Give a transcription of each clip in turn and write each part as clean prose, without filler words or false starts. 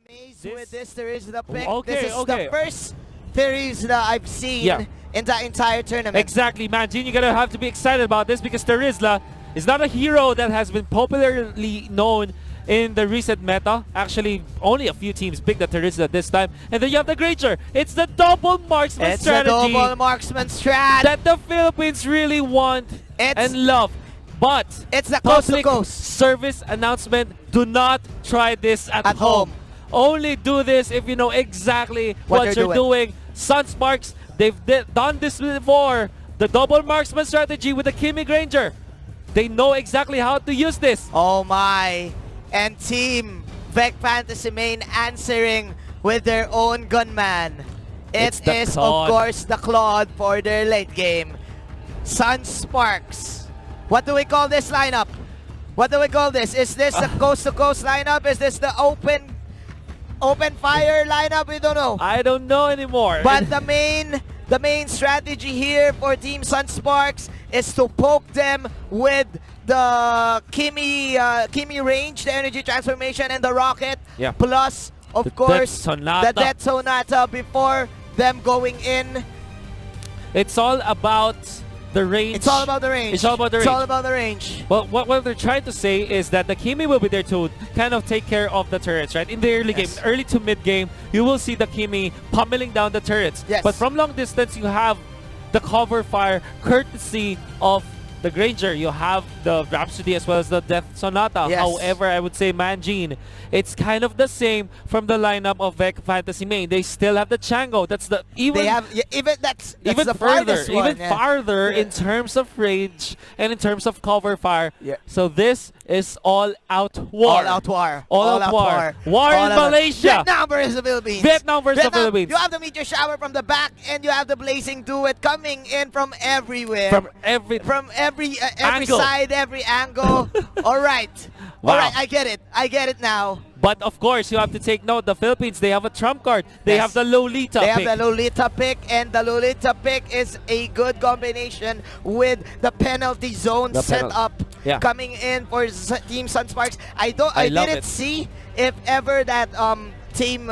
amazed with this Terizla pick. Okay, this is the first Terizla I've seen in the entire tournament. Exactly, man. Gene, you're gonna have to be excited about this because Terizla is not a hero that has been popularly known in the recent meta. Actually, only a few teams picked the Terizla this time. And then you have the Granger. It's the double marksman strategy. It's the double marksman strat that the Philippines really want and love. But it's the coast to coast service announcement: do not try this at home. Only do this if you know exactly what you're doing. SUNSPARKS, they've done this before. The double marksman strategy with the Kimi Granger. They know exactly how to use this. Oh my. And Team VEC Fantasy Main answering with their own gunman. It is, of course, the Claude for their late game. SUNSPARKS. What do we call this lineup? What do we call this? Is this a coast-to-coast lineup? Is this the open fire lineup? We don't know. I don't know anymore. But the main strategy here for Team SUNSPARKS is to poke them with the Kimi range, the energy transformation, and the rocket. Yeah. Plus, of course, the Death Sonata before them going in. It's all about the range. It's all about the range. It's all about the range. It's all about the range. Well, what they're trying to say is that the Kimi will be there to kind of take care of the turrets, right? In the early game, early to mid game, you will see the Kimi pummeling down the turrets. Yes. But from long distance, you have the cover fire courtesy of the Granger. You have the Rhapsody as well as the Death Sonata. Yes. However, I would say Manjin, it's kind of the same from the lineup of VEC Fantasy Main. They still have the Chango. That's the that's the further, one, farther in terms of range and in terms of cover fire. Yeah. So this is all out war. All out war. All out war. War in Malaysia. Vietnam versus the Philippines. Vietnam versus the Philippines. You have the meteor shower from the back, and you have the blazing duet coming in from everywhere. From every side, every angle. All right. Wow. All right, I get it. I get it now. But of course, you have to take note, the Philippines, they have a trump card. They have the Lolita pick. They have the Lolita pick, and the Lolita pick is a good combination with the penalty zone setup coming in for Team SUNSPARKS. I didn't see if ever that Team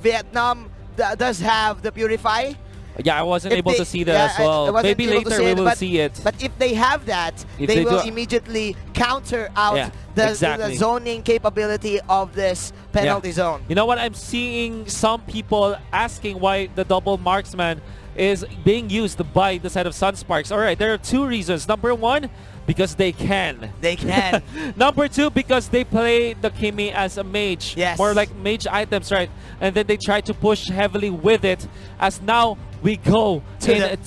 Vietnam does have the Purify. Yeah, I wasn't able to see that as well. Maybe later we will see it. But if they have that, they will immediately counter out the zoning capability of this penalty zone. You know what? I'm seeing some people asking why the double marksman is being used by the side of SUNSPARKS. All right, there are two reasons. Number one, because they can. They can. Number two, because they play the Kimi as a mage. Yes. More like mage items, right? And then they try to push heavily with it. As now we go to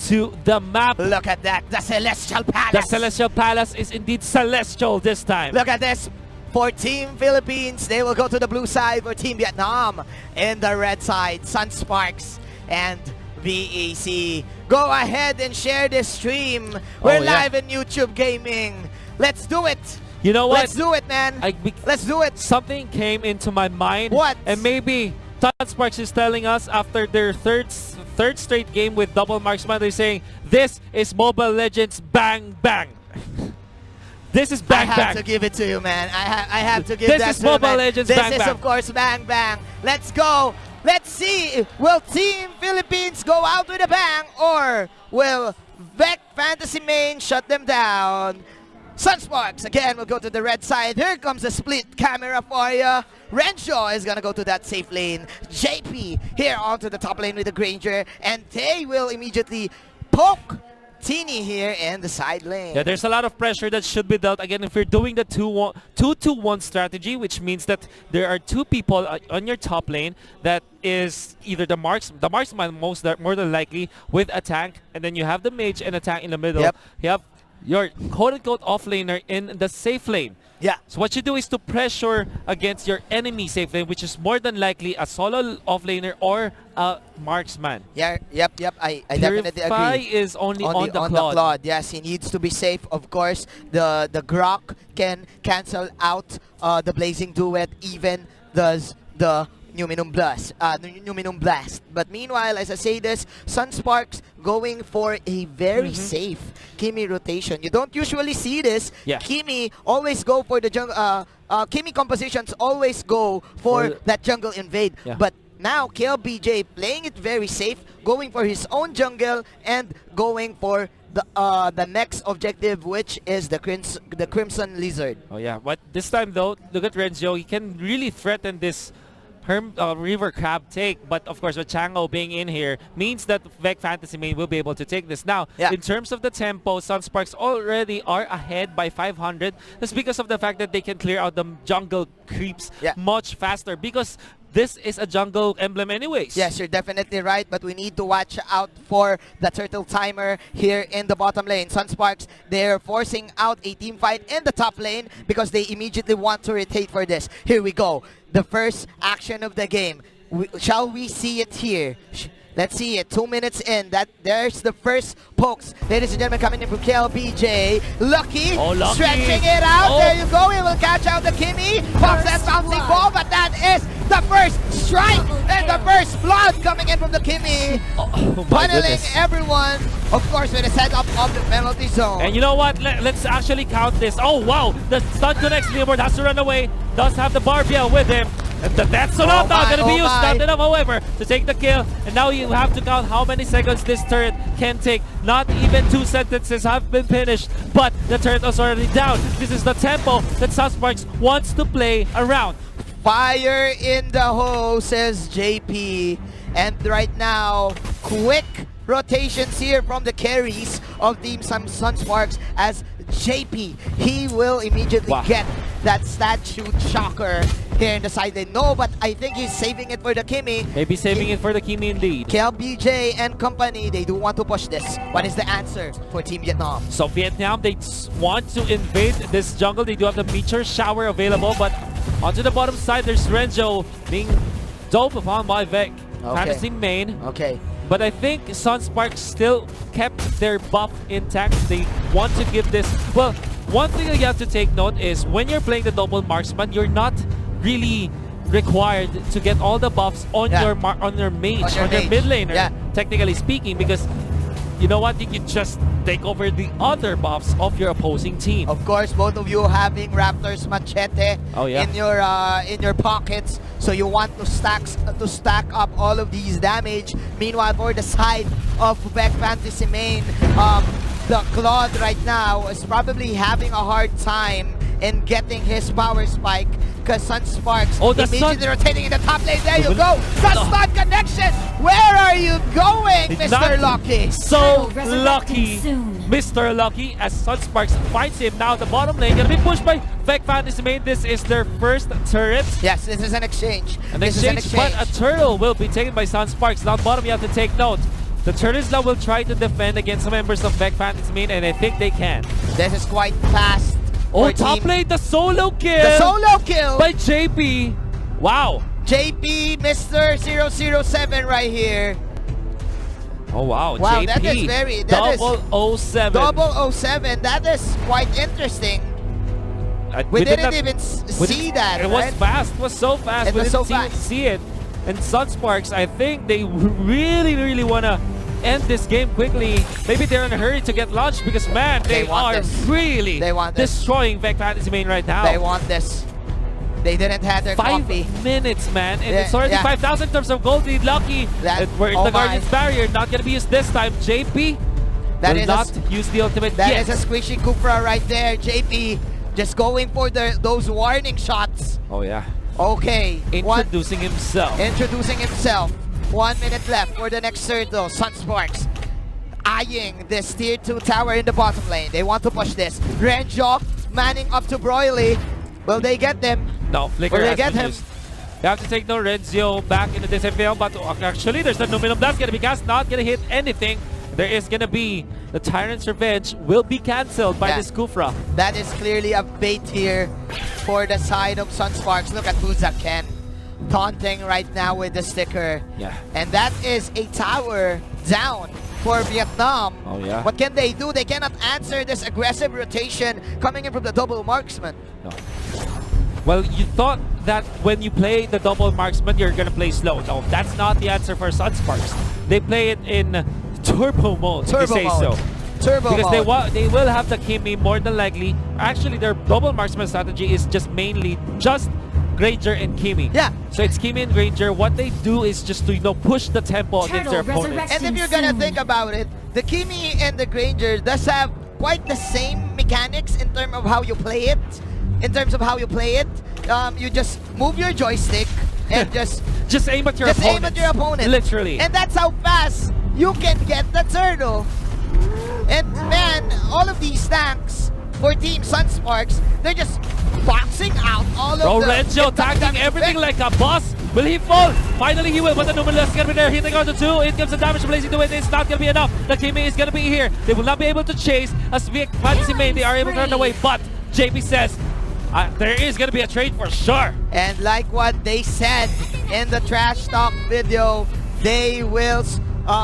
the map. Look at that. The Celestial Palace. The Celestial Palace is indeed celestial this time. Look at this. For Team Philippines, they will go to the blue side. For Team Vietnam, in the red side, SUNSPARKS and VEC. Go ahead and share this stream. We're live in YouTube Gaming. Let's do it. You know what? Let's do it, man. Let's do it. Something came into my mind. What? And maybe SUNSPARKS is telling us after their third straight game with double marksman, they're saying, this is Mobile Legends Bang Bang. This is Bang Bang. I have to give it to you, man. I have to give that to you, This is Mobile Legends Bang Bang. This is, of course, Bang Bang. Let's go. Let's see, will Team Philippines go out with a bang, or will VEC Fantasy Main shut them down? SUNSPARKS again will go to the red side. Here comes the split camera for you. Renshaw is gonna go to that safe lane. JP here onto the top lane with the Granger, and they will immediately poke Teeny here in the side lane. Yeah, there's a lot of pressure that should be dealt. Again, if you're doing the 2-2-1 strategy, which means that there are two people on your top lane that is either the marksman more than likely with a tank, and then you have the mage and a tank in the middle. Yep. You have your quote-unquote offlaner in the safe lane. Yeah. So what you do is to pressure against your enemy safe lane, which is more than likely a solo offlaner or a marksman. Yeah, yep. I definitely agree. Is only on the Claude. Yes, he needs to be safe. Of course, the Grok can cancel out the blazing duet. Even does the Numinum Blast. But meanwhile, as I say this, SUNSPARKS going for a very safe Kimi rotation. You don't usually see this. Yeah. Kimi always go for the jungle. Kimi compositions always go for that jungle invade. Yeah. But now KLBJ playing it very safe, going for his own jungle and going for the next objective, which is the Crimson Lizard. Oh yeah, but this time though, look at Renzo. He can really threaten this River Crab take, but of course with Chango being in here means that VEC Fantasy Main will be able to take this. Now, in terms of the tempo, SUNSPARKS already are ahead by 500. That's because of the fact that they can clear out the jungle creeps much faster, because this is a jungle emblem anyways. Yes, you're definitely right, but we need to watch out for the turtle timer here in the bottom lane. SUNSPARKS, they're forcing out a team fight in the top lane because they immediately want to rotate for this. Here we go. The first action of the game. Shall we see it here? Let's see it. 2 minutes in. There's the first pokes. Ladies and gentlemen, coming in from KLBJ. Lucky, Lucky. stretching it out. There you go. He will catch out the Kimi. Pops that bouncing ball, but that is the first strike and the first blood coming in from the Kimi. Funneling everyone, of course, with a setup of the penalty zone. And you know what? Let's actually count this. Oh, wow. The stun connects. Leomord has to run away. Does have the Barbia with him. And the Death Sonata going to be used. Not enough, however, to take the kill. And now you have to count how many seconds this turret can take. Not even 2 sentences have been finished, but the turret is already down. This is the tempo that SUNSPARKS wants to play around. Fire in the hole, says JP. And right now, quick rotations here from the carries of Team SUNSPARKS as JP. He will immediately get that statue shocker here in the side lane. No, but I think he's saving it for the Kimi. Maybe saving it for the Kimi indeed. KLBJ and company, they do want to push this. What is the answer for Team Vietnam? So Vietnam, they want to invade this jungle. They do have the Meteor Shower available, but onto the bottom side, there's Renzo being doped upon by VEC. Fantasy Main. Okay. But I think SUNSPARKS still kept their buff intact. They want to give this... Well, one thing that you have to take note is when you're playing the double marksman, you're not really required to get all the buffs on your mage, on your mid laner, technically speaking, because you know what, you can just take over the other buffs of your opposing team. Of course, both of you having Raptor's Machete in your pockets, so you want to stack up all of these damage. Meanwhile, for the side of VEC Fantasy Main, the Claude right now is probably having a hard time in getting his power spike because SUNSPARKS immediately rotating in the top lane. There you go. The stun connection. Where are you going, Mr. Lucky? So lucky, Mr. Lucky, as SUNSPARKS fights him. Now the bottom lane gonna be pushed by VEC Fantasy Main. This is their first turret. Yes, this is an exchange. But a turtle will be taken by SUNSPARKS. Down bottom, you have to take note. The turtles now will try to defend against some members of VEC Fantasy Main, and I think they can. This is quite fast. Oh, top lane, the solo kill! The solo kill! By JP. Wow. JP, Mr. 007 right here. Oh, wow. Wow, JP. that is very... 007. 007. That is quite interesting. We didn't even see that, It was fast. It was so fast. It was so fast. See it. And SUNSPARKS, I think they really, really want to end this game quickly. Maybe they're in a hurry to get launched because, man, they are really destroying VEC Fantasy Main right now. They want this. They didn't have their coffee. 5 minutes, man. And it's already 5,000 in terms of gold lead. Lucky. We're in the Guardian's Barrier. Not going to be used this time. JP will not use the ultimate yet. That is a squishy Kufra right there. JP just going for those warning shots. Oh, yeah. Okay. Introducing himself. 1 minute left for the next turtle. SUNSPARKS eyeing this tier 2 tower in the bottom lane. They want to push this. Renjo manning up to Broily. Will they get them? No, Flicker will they get him? You have to take no Renzo back into this FPL, but actually there's the Numinum Blast going to be cast, not going to hit anything. There is going to be the Tyrant's Revenge will be cancelled by this Kufra. That is clearly a bait here for the side of SUNSPARKS. Look at Buzaken taunting right now with the sticker. Yeah. And that is a tower down for Vietnam. Oh, yeah. What can they do? They cannot answer this aggressive rotation coming in from the double marksman. No. Well, you thought that when you play the double marksman, you're gonna play slow. No, that's not the answer for SUNSPARKS. They play it in turbo mode, if you say so. Turbo Because mode. they will have the Kimi more than likely. Actually, their double marksman strategy is just mainly just Granger and Kimi. Yeah. So it's Kimi and Granger. What they do is just to push the tempo against their Turtle opponents. And if you're gonna think about it, the Kimi and the Granger does have quite the same mechanics in terms of how you play it. You just move your joystick and just aim at your just opponent. aim at your opponent. Literally. And that's how fast you can get the turtle. And man, all of these tanks for Team SUNSPARKS, they're just boxing out all of Bro, the... Renjo attacking everything like a boss. Will he fall? Finally he will, but the Numerous is gonna be there, hitting on the 2. It gives the damage blazing to it. It's not gonna be enough. The Kimi is gonna be here. They will not be able to chase as VEC Fantasy Main. They are able to run away, but JP says there is gonna be a trade for sure. And like what they said in the trash talk video, they will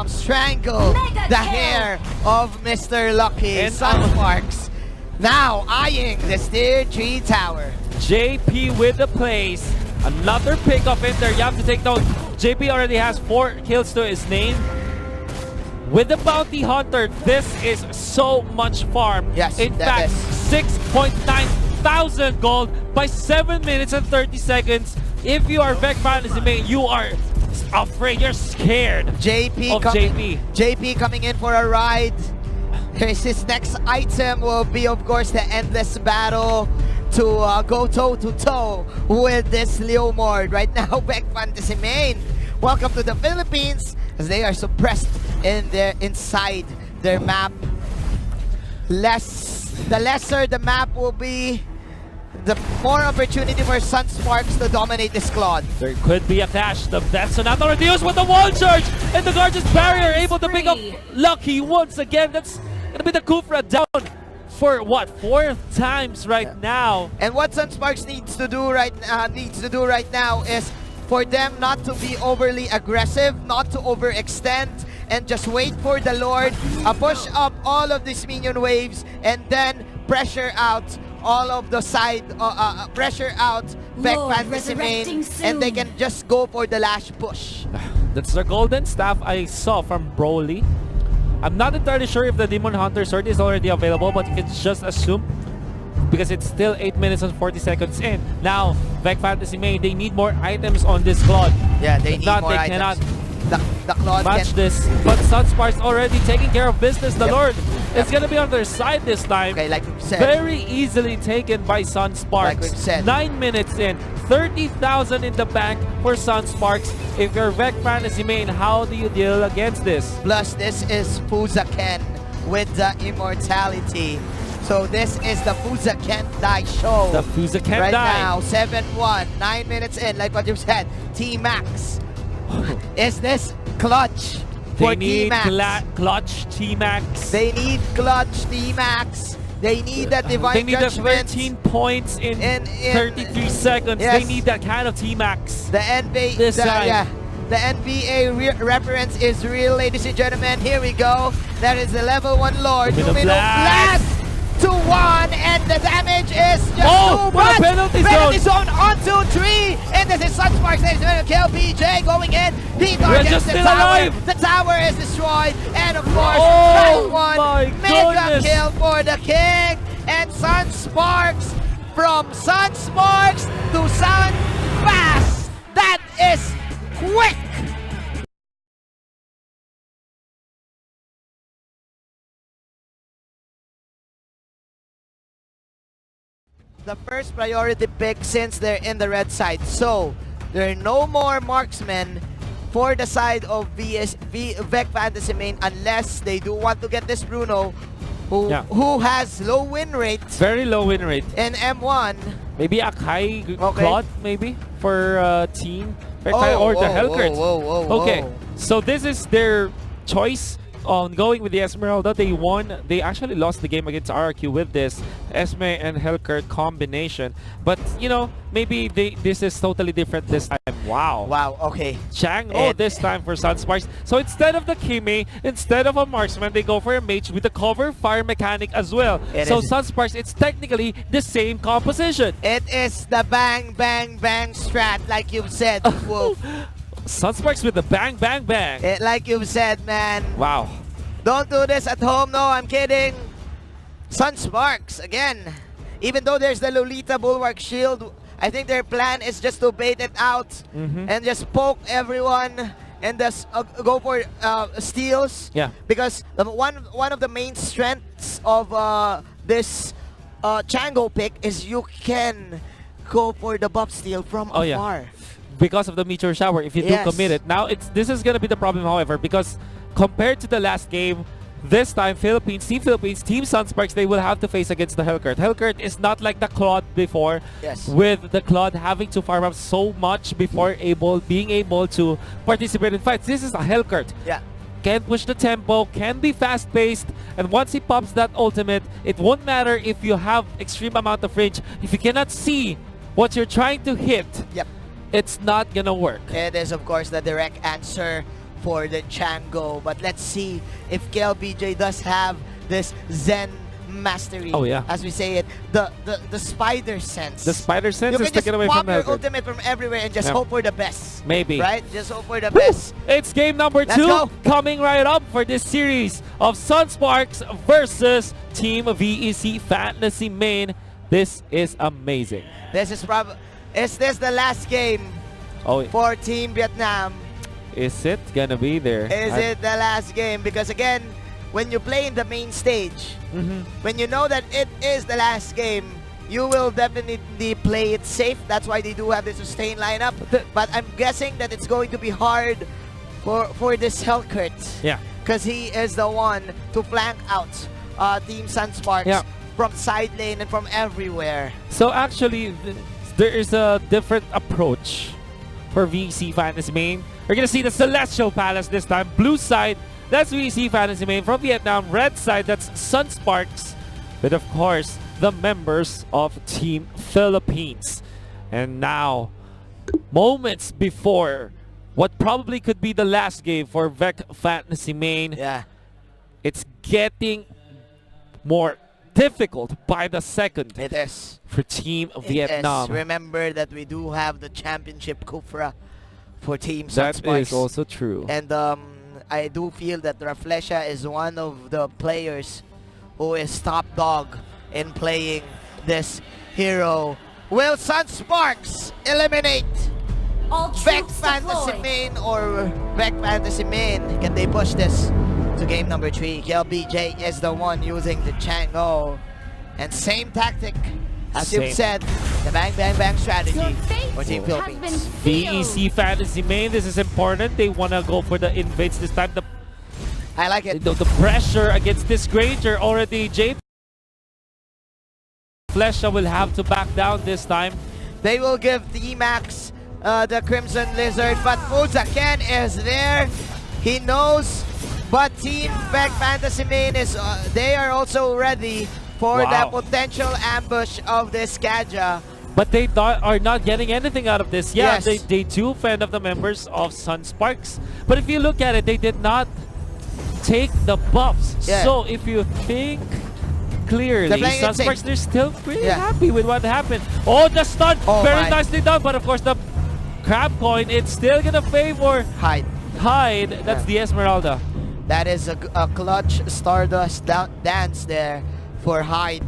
strangle the hair of Mr. Lucky. And, SUNSPARKS now eyeing this tier 3 tower. JP with the plays. Another pick up in there. You have to take note. JP already has 4 kills to his name. With the Bounty Hunter, this is so much farm. Yes, in that fact, is. 6.9 thousand gold by 7 minutes and 30 seconds. If you are VEC Fantasy Main, you are afraid, you're scared JP of coming, JP. JP coming in for a ride. His next item will be, of course, the endless battle to go toe-to-toe with this Leomord. Right now, VEC Fantasy Main, welcome to the Philippines, as they are suppressed inside their map. The lesser the map will be, the more opportunity for SUNSPARKS to dominate this squad. There could be a clash. That's not already used with the wall charge, and the Guardian's barrier able to pick up Lucky once again. That's gonna be the Kufra down for what, 4th times right now. And what SUNSPARKS needs to do right now is for them not to be overly aggressive, not to overextend, and just wait for the Lord, push up all of these minion waves, and then pressure out all of the side, pressure out VEC Fantasy Main, and they can just go for the last push. That's the golden staff I saw from Broly. I'm not entirely sure if the Demon Hunter sword is already available, but you can just assume because it's still 8 minutes and 40 seconds in. Now, VEC Fantasy Main, they need more items on this Claude. Yeah, they If need not, more they items. cannot The Claude match can... this. But SUNSPARKS already taking care of business. The Yep. Lord Yep. is going to be on their side this time. Okay, like we've said. Very easily taken by SUNSPARKS. Like we've said. 9 minutes in, 30,000 in the bank for SUNSPARKS. If you're VEC Fantasy Main, how do you deal against this? Plus, this is Fuzaken with the immortality. So this is the Fuzaken Die show. The Fuzaken right Die. now, 7-1, 9 minutes in, like what you said. T-Max. Is this clutch for They need T-Max? clutch T-Max. They need clutch T-Max. They need that divine They need the judgment. 13 points in 33 seconds. Yes. They need that kind of T-Max. The NBA, This time. yeah, the NBA reference is real, ladies and gentlemen. Here we go. That is the level 1 Lord. Lumino Lumino Blast. Blast to 1, and the damage is just Oh, too what a much. penalty zone on 2-3, and this is SUNSPARKS. Ladies and gentlemen, kill PJ going in. He targets just the still tower. alive. The tower is destroyed, and of course, Oh, round 1 my mega goodness. kill for the king, and SUNSPARKS from SUNSPARKS to SUNFast. That is quick. The first priority pick since they're in the red side. So there are no more marksmen for the side of VEC Fantasy Main unless they do want to get this Bruno who has low win rate Very low win rate. in M1. Maybe Akai Claude, maybe, for team. Or the Hellcrit. Whoa. Okay, so this is their choice on going with the Esmeralda. They won. They actually lost the game against RRQ with this Esme and Helkert combination. But you know, maybe this is totally different this time. Wow. Wow, okay. Chang'o this time for SUNSPARKS. So instead of the Kimi, instead of a marksman, they go for a mage with a cover fire mechanic as well. So SUNSPARKS, it's technically the same composition. It is the bang, bang, bang strat, like you've said, Wolf. SUNSPARKS with the bang, bang, bang. Like you've said, man. Wow. Don't do this at home. No, I'm kidding. SUNSPARKS, again. Even though there's the Lolita Bulwark Shield, I think their plan is just to bait it out and just poke everyone and just go for steals. Yeah. Because one of the main strengths of this Chang'o pick is you can go for the buff steal from afar. Yeah. Because of the meteor shower, if you do commit it. Now, this is gonna be the problem, however, because compared to the last game, this time Team Philippines, Team SUNSPARKS, they will have to face against the Helkert. Helkert is not like the Claude before, with the Claude having to farm up so much before being able to participate in fights. This is a Helkert. Yeah. Can push the tempo, can be fast-paced, and once he pops that ultimate, it won't matter if you have extreme amount of range. If you cannot see what you're trying to hit, it's not gonna work. It is, of course, the direct answer for the Chang'o, but let's see if KLBJ does have this Zen mastery. Oh yeah, as we say it, the spider sense. The spider sense you is taken away from your ultimate from everywhere and just hope for the best. Maybe. Right? Just hope for the best. It's game number 2 coming right up for this series of SUNSPARKS versus Team VEC Fantasy Main. This is amazing. This is this the last game for Team Vietnam? Is it gonna be there? Is it the last game? Because again, when you play in the main stage, when you know that it is the last game, you will definitely play it safe. That's why they do have the sustain lineup. But I'm guessing that it's going to be hard for this Helkert. Yeah. Because he is the one to flank out Team SUNSPARKS from side lane and from everywhere. So actually, there is a different approach for VEC Fantasy Main. We're gonna see the Celestial Palace this time. Blue side, that's VEC Fantasy Main from Vietnam. Red side, that's SUNSPARKS, with of course the members of Team Philippines. And now, moments before what probably could be the last game for VEC Fantasy Main, it's getting more difficult by the second. It is. For Team Vietnam. Remember that we do have the championship Kufra for Team SUNSPARKS. That is also true. And I do feel that Raflesha is one of the players who is top dog in playing this hero. Will SUNSPARKS eliminate VEC Fantasy Main or VEC Fantasy Main? Can they push this to game number 3? KLBJ is the one using the Chang'o. And same tactic as you've said, the bang bang bang strategy for Team Philippines. VEC Fantasy Main, this is important. They want to go for the invades this time. I like it. The pressure against this Granger already. Flesha will have to back down this time. They will give D-Max the Crimson Lizard, but Fuzaken is there. He knows, but Team VEC Fantasy Main is, they are also ready for the potential ambush of this Kaja. But they are not getting anything out of this. Yeah, they do fend off the members of SUNSPARKS. But if you look at it, they did not take the buffs. So if you think clearly, SUNSPARKS, they're still pretty happy with what happened. Oh, the stun! Very nicely done. But of course, the crab coin, it's still gonna favor Hyde. That's the Esmeralda. That is a clutch Stardust dance there for Hyde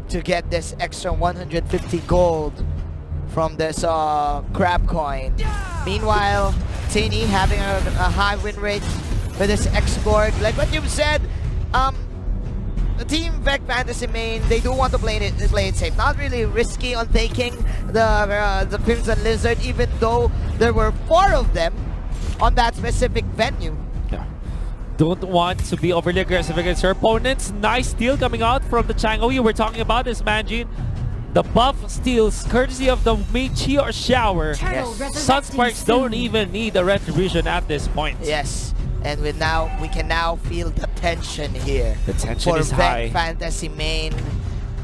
to get this extra 150 gold from this crab coin. Meanwhile, Tini having a high win rate for this X-Borg. Like what you've said, the Team VEC Fantasy Main, they do want to play it safe. Not really risky on taking the Crimson Lizard, even though there were 4 of them on that specific venue. Don't want to be overly aggressive against your opponents. Nice steal coming out from the Chang'o you were talking about, is Manjin. The buff steals courtesy of the Meteor Shower. SUNSPARKS don't even need a retribution at this point. Yes. And we can now feel the tension here. The tension for is VEC high. Fantasy main,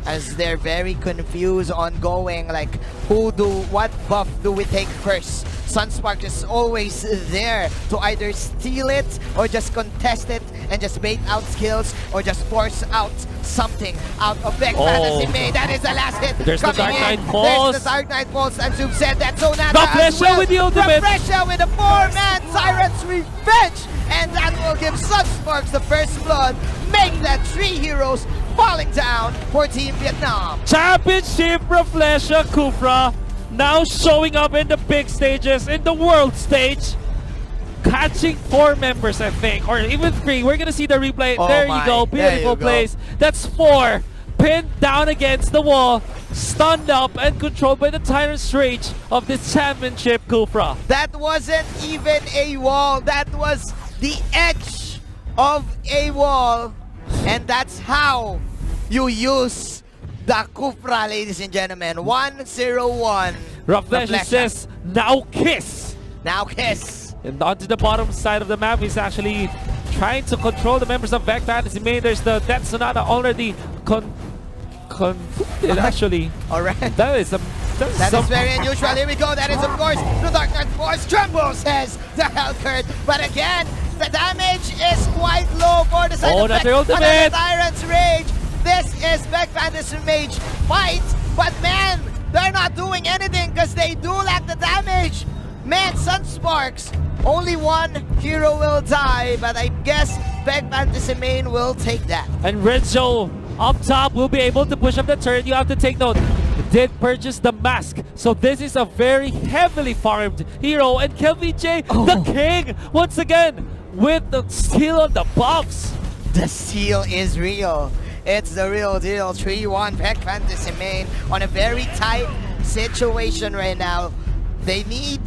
as they're very confused ongoing, like what buff do we take first? SUNSPARKS is always there to either steal it or just contest it and just bait out skills or just force out something out of VEC Fantasy main. That is the last hit. There's the coming Dark Knight in. Pulse. There's the Dark Knight Pulse, and you've said that Sonata as Refresher well. with the ultimate. Refresher with a 4-man Tyrant's Revenge, and that will give SUNSPARKS the first blood, making that 3 heroes falling down for Team Vietnam. Championship Refresher Kufra now showing up in the big stages, in the world stage, catching 4 members, I think, or even 3. We're gonna see the replay. Oh there my, you go, there beautiful you go. plays. That's 4 pinned down against the wall, stunned up and controlled by the Tyrant's Rage of this championship Kufra. That wasn't even a wall, that was the edge of a wall, and that's how you use the Kufra, ladies and gentlemen. 1-0-1. Refresher says, now kiss! Now kiss. And onto the bottom side of the map, he's actually trying to control the members of VEC Fantasy main. There's the Death Sonata already actually. Alright. That is very unusual. Here we go. That is, of course, the Dark Knight Force. Tremble, says the Hellcurt. But again, the damage is quite low for the side of that's VEC. their ultimate. Another Tyrant's Rage. This is VEC Fantasy Mage fight. But man, they're not doing anything because they do lack the damage. Man, SUNSPARKS, only 1 hero will die, but I guess VEC Fantasy main will take that. And Renzo up top will be able to push up the turret. You have to take note. Did purchase the mask, so this is a very heavily farmed hero. And KelVJ, the king, once again with the steal on the buffs. The steal is real. It's the real deal. 3-1 VEC Fantasy main on a very tight situation right now. They need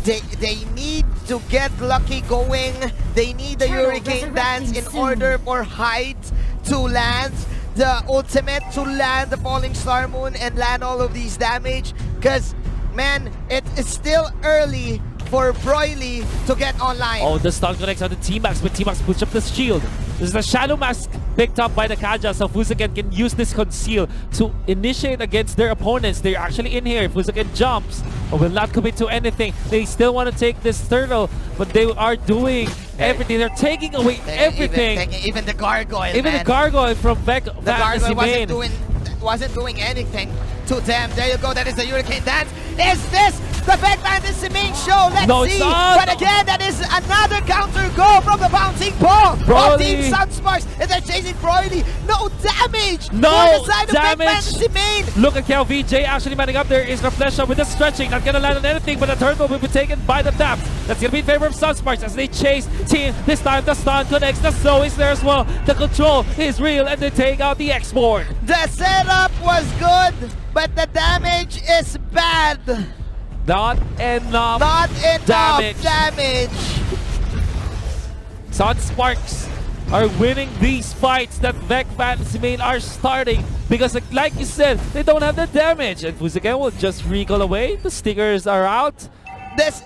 to get lucky going. They need the Hurricane Dance in order for Hyde to land the ultimate, to land the Falling Star Moon and land all of these damage. Because, man, it is still early for Broily to get online. Oh, the stun connects on the T-Max, but T-Max push up the shield. This is the Shadow Mask picked up by the Kaja, so Fusaken can use this conceal to initiate against their opponents. They're actually in here. Fusaken jumps, but will not commit to anything. They still want to take this turtle, but they are doing everything. They're taking away everything. Even the Gargoyle, Even man. the Gargoyle from VEC Fantasy main. Wasn't doing anything to them. There you go. That is the Hurricane Dance. Is this the VEC Fantasy main show? Let's see. But again, that is another counter goal from the bouncing ball of Team SUNSPARKS. And they're chasing Broily. No damage. No for the side damage. Of VEC Fantasy main. Look at KelVJ actually manning up. There is Refresher with the stretching. Not gonna land on anything, but the turtle will be taken by the taps. That's gonna be in favor of SUNSPARKS as they chase Team. This time the stun connects. The slow is there as well. The control is real, and they take out the export. The setup was good, but the damage is bad. Not enough. Not enough damage. SUNSPARKS are winning these fights that VEC Fantasy main are starting because, like you said, they don't have the damage. And Fusaken will just recall away. The stickers are out. This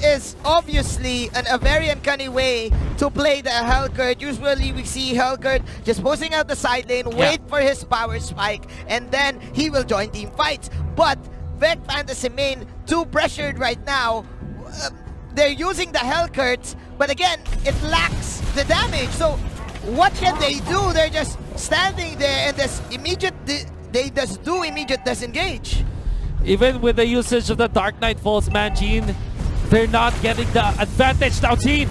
is obviously a very uncanny way to play the Hellcurt. Usually we see Hellcurt just posting out the side lane, wait for his power spike, and then he will join team fights. But VEC Fantasy main, too pressured right now. They're using the Hellcurt, but again, it lacks the damage. So what can they do? They're just standing there and they just do immediate disengage. Even with the usage of the Dark Knight Falls, man, Gene, they're not getting the advantage now, Gene.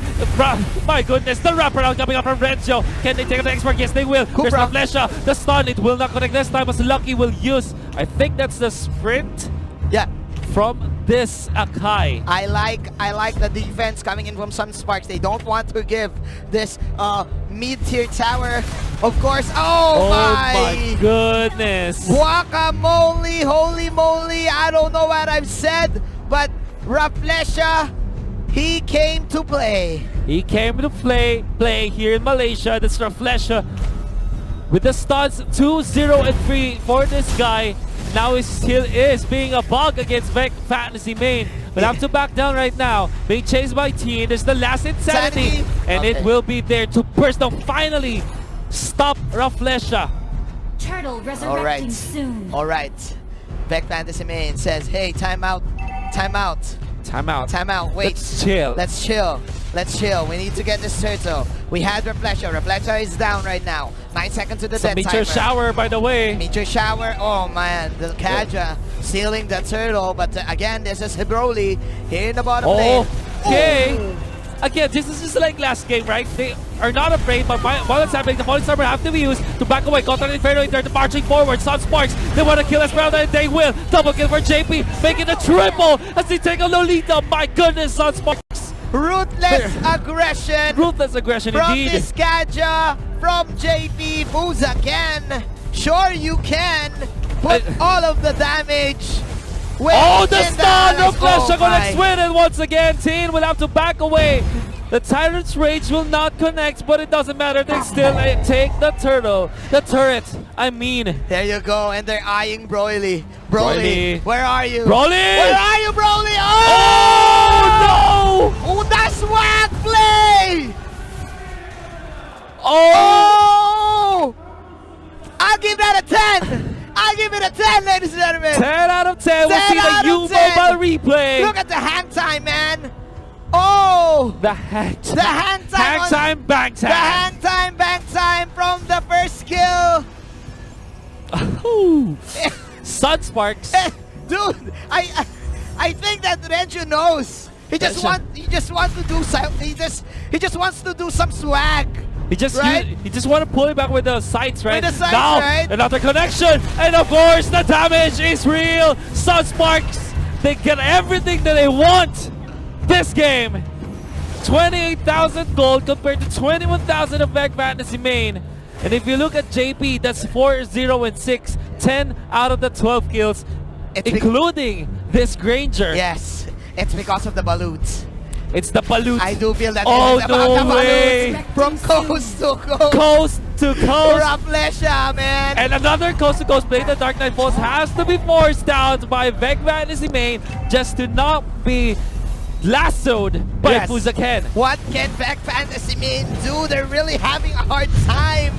My goodness, the wraparound coming up from Renzo. Can they take the expert? Yes, they will. There's the Flesha, the stun. It will not connect this time as Lucky will use. I think that's the sprint. Yeah. From this Akai. I like the defense coming in from SUNSPARKS. They don't want to give this mid-tier tower, of course. Oh my goodness. Guacamole, holy moly. I don't know what I've said, but Raflesha, he came to play. He came to play here in Malaysia. This Raflesha with the stuns 2-0 and 3 for this guy. Now he still is being a bug against VEC Fantasy main. will have to back down right now. Being chased by Teen. There's the last Insanity. And it will be there to burst down. Finally, stop Raflesha. Turtle resurrecting soon. All right. VEC Fantasy Main says, hey, time out. Time out. Time out. Time out. Wait. Let's chill. Let's chill. Let's chill. We need to get this turtle. We had Reflection. Reflection is down right now. 9 seconds to the dead Meteor timer. shower, by the way. Meteor shower. Oh man, the Kaja stealing the turtle. But again, this is Broly here in the bottom lane. Okay. Oh. Again, this is just like last game, right? They are not afraid, but while it's happening, the Falling Star will have to be used to back away. Contra Inferno, they're marching forward. SUNSPARKS, they want to kill Esmeralda, and they will. Double kill for JP, making a triple as they take a Lolita. My goodness, SUNSPARKS. Ruthless aggression. Ruthless aggression from indeed. This Kaja, from JP Buzaken. Sure you can put all of the damage. Oh, the stun of Flesh my. connects with it once again. Teen will have to back away. The Tyrant's Rage will not connect, but it doesn't matter. They still take the turtle. The turret, I mean. There you go, and they're eyeing Broly. Broly, where are you? Broly! Where are you, Broly? Oh, no! Oh, that's whack play! Oh! I'll give that a 10! I'll give it a 10, ladies and gentlemen! 10 out of 10. We'll see the U-Mobile replay. Look at the hang time, man! Oh! The hang time. The hang time! Hang time, bang time. The hang time, bang time from the first kill! SUNSPARKS. Dude, I think that Renju knows. He just wants to do some. He just wants to do some swag. He just right? he just want to pull it back with the sights, right? With the sights, now, right? another connection, and of course the damage is real. SUNSPARKS, they get everything that they want this game. 28,000 gold compared to 21,000 of VEC Fantasy Main. And if you look at JP, that's 4-0-6, 10 out of the 12 kills, including this Granger. Yes, it's because of the balloons. It's the balut. I do feel that oh, it's about no the way. balloons. From coast to coast. Coast to coast. Raflesha, man. And another coast to coast play. The Dark Knight Falls has to be forced out by VEC Fantasy Main just to not be lassoed by Buzaken. What can VEC Fantasy Main do? They're really having a hard time.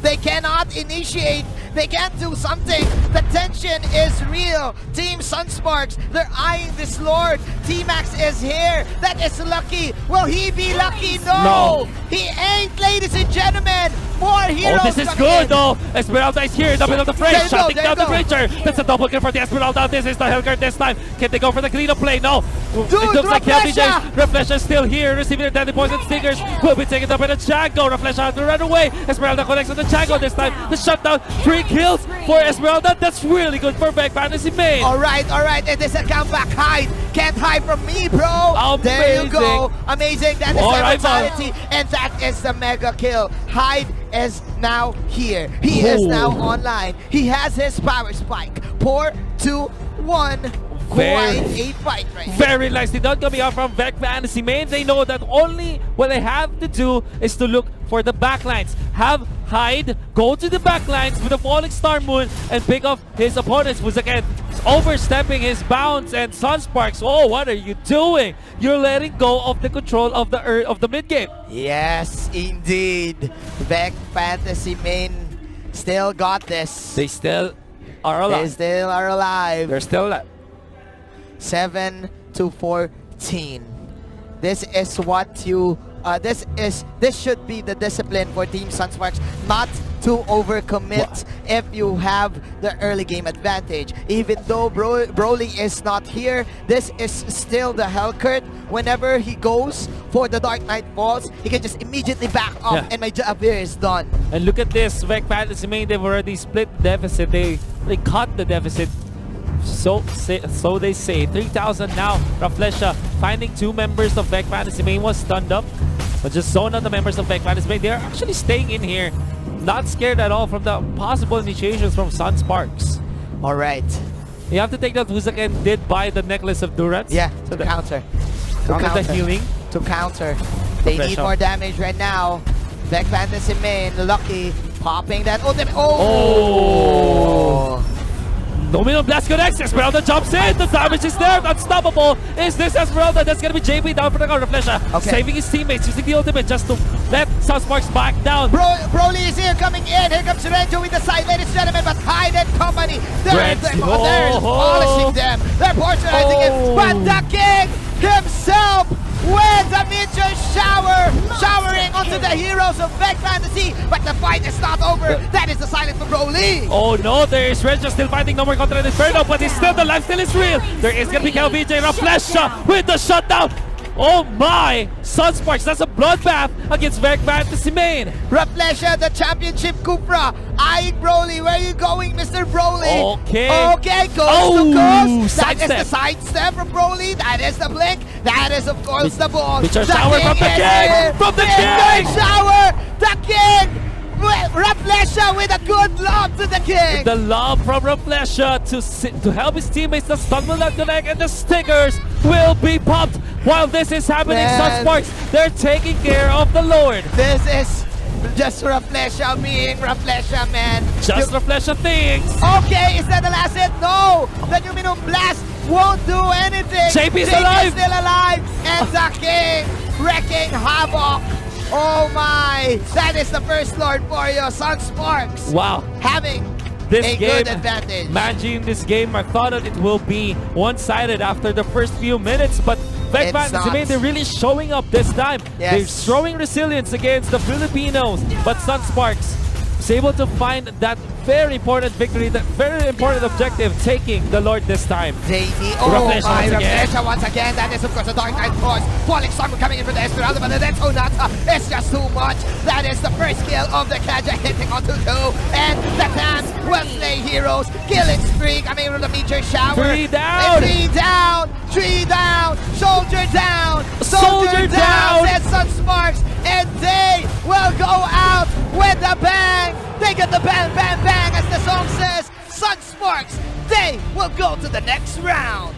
They cannot initiate. They can't do something. The tension is real. Team SUNSPARKS, they're eyeing this Lord. T-Max is here. That is lucky. Will he be lucky? No. He ain't, ladies and gentlemen. More heroes. Oh, this is good though. Esmeralda is here in the middle of the fray, shutting down the Granger. That's a double kill for the Esmeralda. This is the Hellcurt this time. Can they go for the cleanup play? No. Dude, it looks like Raflesha. Raflesha is still here, receiving the deadly poison stingers. Will be taken up by the Django. Raflesha has to run away. Esmeralda connects on the Django this time. The shutdown. 3 kills for Esmeralda. That's really good for VEC Fantasy Main. All right. It is a comeback hide. Can't hide from me, bro. Amazing. There you go. Amazing. That is All the right, mentality. And that is the mega kill. Hyde is now here. He is now online. He has his power spike. 4, 2, 1. Quite a fight right here. Very nicely done coming out from VEC Fantasy Main. They know that only what they have to do is to look for the backlines. Have Hyde go to the backlines with the Falling Star Moon and pick off his opponents, who's again overstepping his bounds. And SUNSPARKS, oh, what are you doing? You're letting go of the control of the mid game. Yes, indeed. VEC Fantasy Main still got this. They still are alive. They still are alive. They're still alive. 7-14. This is what you this should be the discipline for Team SUNSPARKS, not to overcommit if you have the early game advantage. Even though Broly is not here, this is still the Hellcurt. Whenever he goes for the Dark Knight Falls, he can just immediately back up and my job here is done. And look at this, VEC Fantasy Main, they've already split the deficit. They cut the deficit. So they say. 3,000 now. Raflesha finding 2 members of VEC Fantasy Main was stunned up. But just zone out the members of VEC Fantasy Main. They're actually staying in here. Not scared at all from the possible initiations from SUNSPARKS. Alright. You have to take that Buzaken did buy the necklace of Durance. Yeah, to counter. To counter the healing. To counter. They need more damage right now. VEC Fantasy Main, lucky, popping that ultimate. Oh! Domino Blast connects. Esmeralda jumps in. The damage is there. Unstoppable. Is this Esmeralda? That's going to be JP down for the counter. Flesha saving his teammates, using the ultimate just to let SUNSPARKS back down. Broly is here coming in. Here comes Renjo with the side, ladies and gentlemen. But Hyde and company, they're polishing them. They're portionizing it. But the king himself with a meteor shower, showering onto the heroes of VEC Fantasy. But the fight is not over. That is the silence from Broly. Oh no, there is Renjo still fighting. No more contra Inferno, but it's still, the life still is real. There is gonna be KLVJ Raflesha with the shutdown. Oh my! SUNSPARKS, that's a bloodbath against VEC Fantasy main. Raflesha, the championship Cupra, eyeing Broly. Where are you going, Mr. Broly? Okay, goes to Ghost. That is the sidestep from Broly. That is the blink. That is, of course, the ball. Meteor shower from the king! From the king! Shower! The king! Raflesha with a good lob to the king! The lob from Raflesha to help his teammates. The stun will not connect and the stickers will be popped. While this is happening, SUNSPARKS, they're taking care of the Lord. This is just Raflesha being Raflesha, man. Just Raflesha things. Okay, is that the last hit? No! The Numinum Blast won't do anything. JP's alive! Still alive! And the king wrecking havoc. Oh my! That is the first Lord for you, SUNSPARKS. Wow. Having this a game, good advantage. Managing this game, I thought that it will be one-sided after the first few minutes, but VEC Fantasy, they're really showing up this time. Yes. They're showing resilience against the Filipinos, but SUNSPARKS was able to find that very important victory, that very important objective, taking the Lord this time. JD, Raflesha once again. That is, of course, a Dark Knight Force. Falling Star coming in for the Esmeralda, but the Death Sonata is just too much. That is the first kill of the Kaja, hitting onto 2. And the Clans will slay heroes. Killing streak coming from the Meteor Shower. 3 down! 3 down! 3 down! Soldier down! Soldier down! Says SUNSPARKS, and they will go out with a bang! They get the bang, bang, bang, as the song says. SUNSPARKS, they will go to the next round.